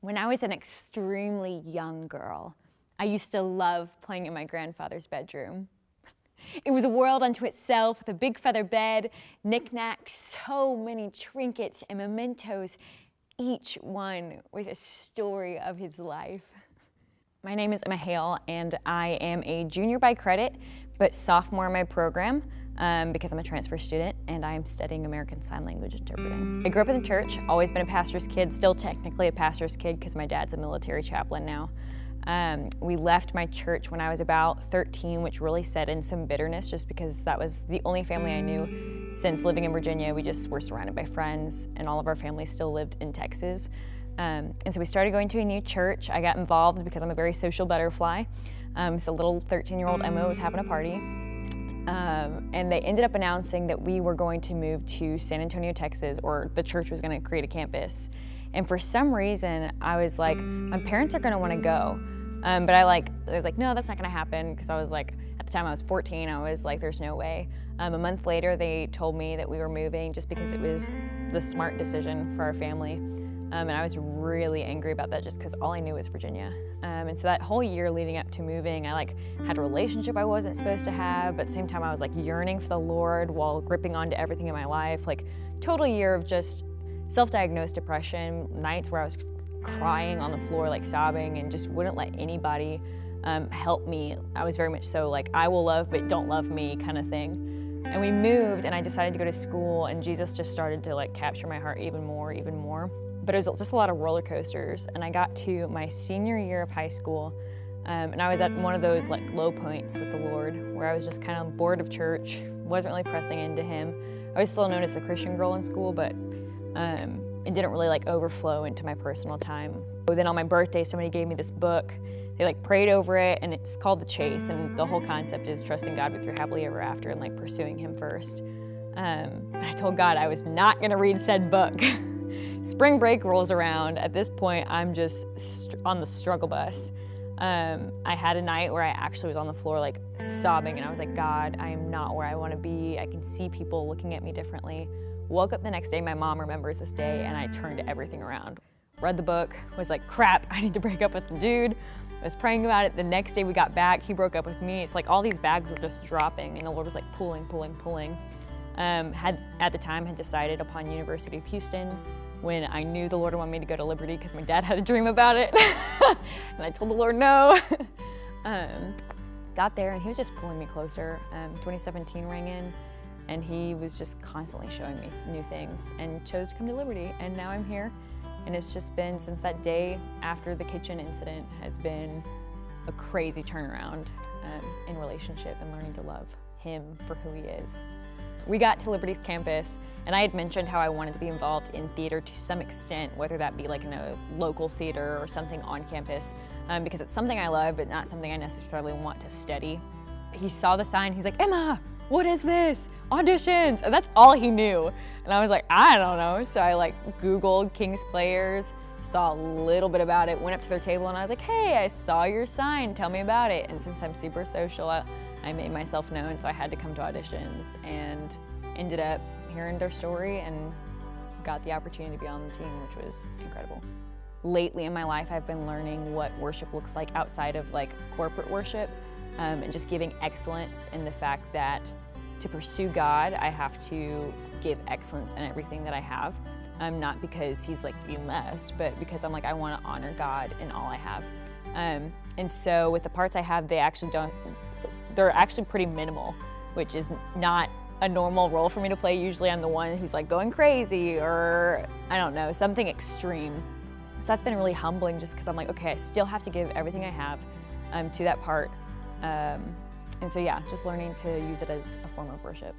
When I was an extremely young girl, I used to love playing in my grandfather's bedroom. It was a world unto itself with a big feather bed, knickknacks, so many trinkets and mementos, each one with a story of his life. My name is Emma Hale, and I am a junior by credit, but sophomore in my program because I'm a transfer student and I'm studying American Sign Language interpreting. I grew up in the church, always been a pastor's kid, still technically a pastor's kid because my dad's a military chaplain now. We left my church when I was about 13, which really set in some bitterness just because that was the only family I knew since living in Virginia. We just were surrounded by friends and all of our family still lived in Texas. And so we started going to a new church. I got involved because I'm a very social butterfly. So little 13-year-old Emma was having a party. And they ended up announcing that we were going to move to San Antonio, Texas, or the church was going to create a campus. And for some reason, I was like, my parents are going to want to go. But I was like, no, that's not going to happen. Because I was like, at the time I was 14, I was like, there's no way. A month later, they told me that we were moving just because it was the smart decision for our family. And I was really angry about that just because all I knew was Virginia. And so that whole year leading up to moving, I had a relationship I wasn't supposed to have, but at the same time I was yearning for the Lord while gripping onto everything in my life. Total year of just self-diagnosed depression, nights where I was crying on the floor, sobbing, and just wouldn't let anybody help me. I was very much so I will love, but don't love me kind of thing. And we moved and I decided to go to school and Jesus just started to capture my heart even more. But it was just a lot of roller coasters. And I got to my senior year of high school and I was at one of those low points with the Lord where I was just kind of bored of church, wasn't really pressing into Him. I was still known as the Christian girl in school, but it didn't really overflow into my personal time. But then on my birthday, somebody gave me this book. They prayed over it and it's called The Chase, and the whole concept is trusting God with your happily ever after and pursuing Him first. I told God I was not gonna read said book. Spring break rolls around. At this point, I'm just on the struggle bus. I had a night where I actually was on the floor sobbing, and I was like, God, I am not where I want to be. I can see people looking at me differently. Woke up the next day, my mom remembers this day, and I turned everything around. Read the book, was like, crap, I need to break up with the dude. I was praying about it. The next day we got back, he broke up with me. It's all these bags were just dropping, and the Lord was pulling. At the time had decided upon University of Houston when I knew the Lord wanted me to go to Liberty because my dad had a dream about it. And I told the Lord no. Got there and He was just pulling me closer. 2017 rang in and He was just constantly showing me new things and chose to come to Liberty. And now I'm here. And it's just been, since that day after the kitchen incident, has been a crazy turnaround in relationship and learning to love Him for who He is. We got to Liberty's campus, and I had mentioned how I wanted to be involved in theater to some extent, whether that be in a local theater or something on campus, because it's something I love, but not something I necessarily want to study. He saw the sign, he's like, Emma, what is this? Auditions, and that's all he knew. And I was like, I don't know. So I Googled King's Players, saw a little bit about it, went up to their table and I was like, hey, I saw your sign, tell me about it. And since I'm super social, I made myself known, so I had to come to auditions and ended up hearing their story and got the opportunity to be on the team, which was incredible. Lately in my life, I've been learning what worship looks like outside of corporate worship and just giving excellence in the fact that to pursue God, I have to give excellence in everything that I have. Not because He's you must, but because I'm I want to honor God in all I have. And so with the parts I have, they're actually pretty minimal, which is not a normal role for me to play. Usually I'm the one who's going crazy or, I don't know, something extreme. So that's been really humbling just because I'm okay, I still have to give everything I have to that part. And so yeah, just learning to use it as a form of worship.